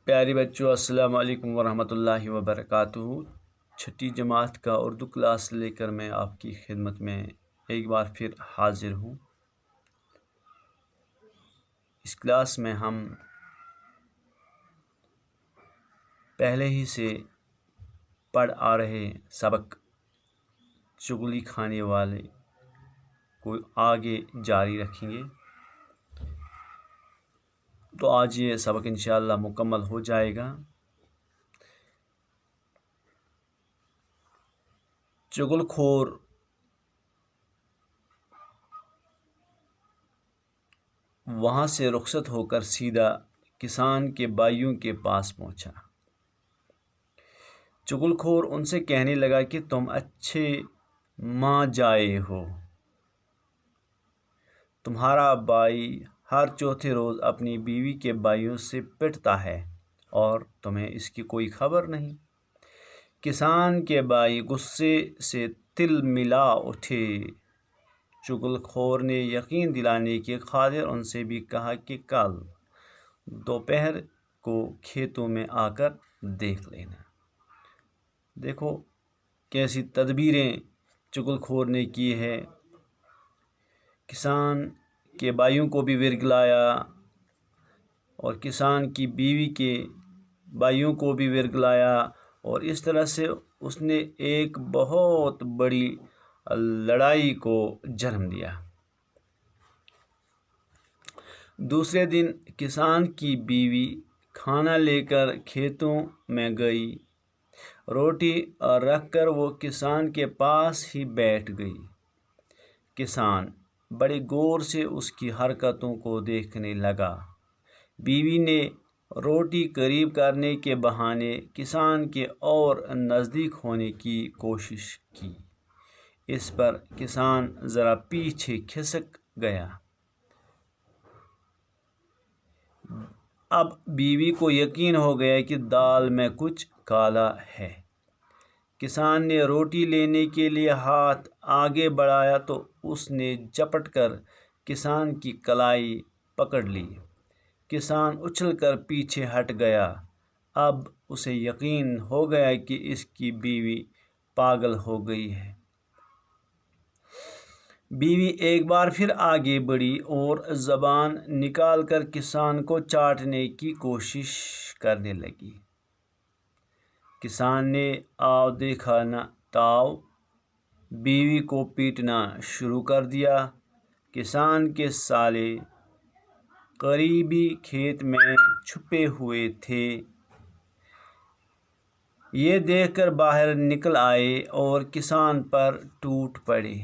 پیارے بچوں، السلام علیکم ورحمۃ اللہ وبرکاتہ۔ چھٹی جماعت کا اردو کلاس لے کر میں آپ کی خدمت میں ایک بار پھر حاضر ہوں۔ اس کلاس میں ہم پہلے ہی سے پڑھ آ رہے سبق چغلی کھانے والے کو آگے جاری رکھیں گے، تو آج یہ سبق انشاءاللہ مکمل ہو جائے گا۔ چغل خور وہاں سے رخصت ہو کر سیدھا کسان کے بھائیوں کے پاس پہنچا۔ چغل خور ان سے کہنے لگا کہ تم اچھے ماں جائے ہو، تمہارا بھائی ہر چوتھے روز اپنی بیوی کے بھائیوں سے پٹتا ہے اور تمہیں اس کی کوئی خبر نہیں۔ کسان کے بھائی غصے سے تل ملا اٹھے۔ چغل خور نے یقین دلانے کی خاطر ان سے بھی کہا کہ کل دوپہر کو کھیتوں میں آ کر دیکھ لینا۔ دیکھو کیسی تدبیریں چغل خور نے کی ہے۔ کسان کے بھائیوں کو بھی ورگلایا اور کسان کی بیوی کے بھائیوں کو بھی ورگلایا، اور اس طرح سے اس نے ایک بہت بڑی لڑائی کو جنم دیا۔ دوسرے دن کسان کی بیوی کھانا لے کر کھیتوں میں گئی۔ روٹی رکھ کر وہ کسان کے پاس ہی بیٹھ گئی۔ کسان بڑے غور سے اس کی حرکتوں کو دیکھنے لگا۔ بیوی نے روٹی قریب کرنے کے بہانے کسان کے اور نزدیک ہونے کی کوشش کی۔ اس پر کسان ذرا پیچھے کھسک گیا۔ اب بیوی کو یقین ہو گیا کہ دال میں کچھ کالا ہے۔ کسان نے روٹی لینے کے لیے ہاتھ آگے بڑھایا تو اس نے جھپٹ کر کسان کی کلائی پکڑ لی۔ کسان اچھل کر پیچھے ہٹ گیا۔ اب اسے یقین ہو گیا کہ اس کی بیوی پاگل ہو گئی ہے۔ بیوی ایک بار پھر آگے بڑھی اور زبان نکال کر کسان کو چاٹنے کی کوشش کرنے لگی۔ کسان نے آؤ دیکھا نہ تاؤ بیوی کو پیٹنا شروع کر دیا۔ کسان کے سالے قریبی کھیت میں چھپے ہوئے تھے۔ یہ دیکھ کر باہر نکل آئے اور کسان پر ٹوٹ پڑے۔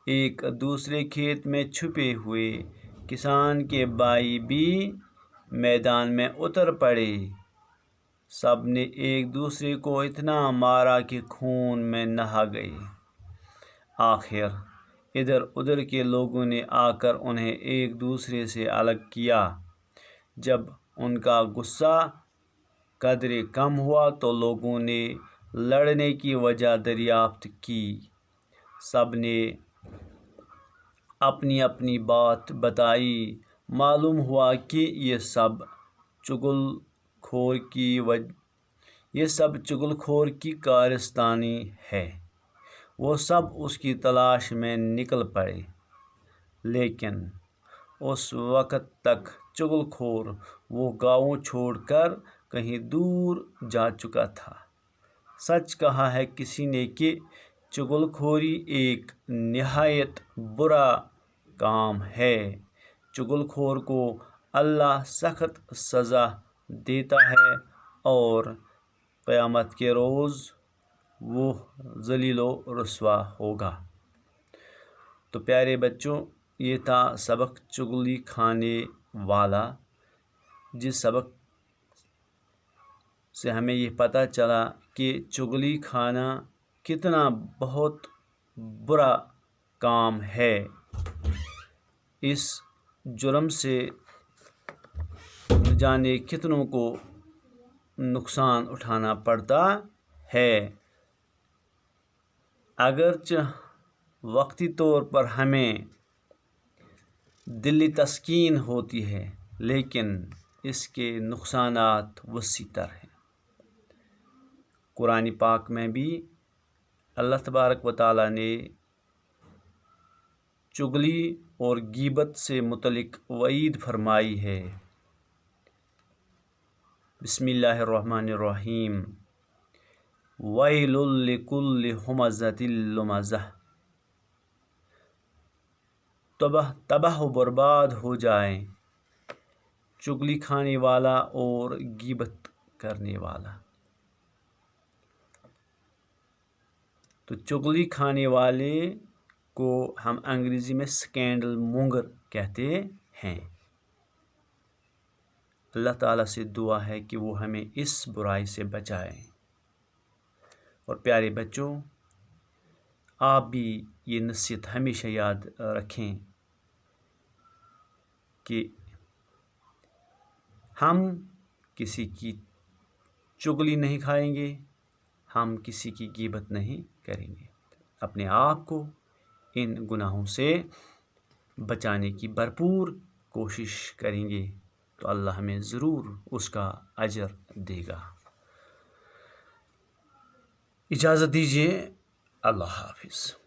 ایک دوسرے کھیت میں چھپے ہوئے کسان کے بھائی بھی میدان میں اتر پڑے۔ سب نے ایک دوسرے کو اتنا مارا کہ خون میں نہا گئے۔ آخر ادھر ادھر کے لوگوں نے آ کر انہیں ایک دوسرے سے الگ کیا۔ جب ان کا غصہ قدرے کم ہوا تو لوگوں نے لڑنے کی وجہ دریافت کی۔ سب نے اپنی اپنی بات بتائی۔ معلوم ہوا کہ یہ سب چغل خور کی کارستانی ہے۔ وہ سب اس کی تلاش میں نکل پڑے، لیکن اس وقت تک چغل خور وہ گاؤں چھوڑ کر کہیں دور جا چکا تھا۔ سچ کہا ہے کسی نے کہ چغل خوری ایک نہایت برا کام ہے۔ چغل خور کو اللہ سخت سزا دیتا ہے اور قیامت کے روز وہ ذلیل و رسوا ہوگا۔ تو پیارے بچوں، یہ تھا سبق چغلی کھانے والا، جس سبق سے ہمیں یہ پتہ چلا کہ چغلی کھانا کتنا بہت برا کام ہے۔ اس جرم سے جانے کتنوں کو نقصان اٹھانا پڑتا ہے۔ اگرچہ وقتی طور پر ہمیں دلی تسکین ہوتی ہے، لیکن اس کے نقصانات وسیع تر ہیں۔ قرآن پاک میں بھی اللہ تبارک و تعالیٰ نے چغلی اور غیبت سے متعلق وعید فرمائی ہے۔ بسم اللہ الرحمن الرحیم، ویل لکل ہمزۃ لمزہ، تباہ و برباد ہو جائیں چغلی کھانے والا اور غیبت کرنے والا۔ تو چغلی کھانے والے کو ہم انگریزی میں سکینڈل مونگر کہتے ہیں۔ اللہ تعالیٰ سے دعا ہے کہ وہ ہمیں اس برائی سے بچائے۔ اور پیارے بچوں، آپ بھی یہ نصیحت ہمیشہ یاد رکھیں کہ ہم کسی کی چغلی نہیں کھائیں گے، ہم کسی کی غیبت نہیں کریں گے، اپنے آپ کو ان گناہوں سے بچانے کی بھرپور کوشش کریں گے تو اللہ ہمیں ضرور اس کا اجر دے گا۔ اجازت دیجیے، اللہ حافظ۔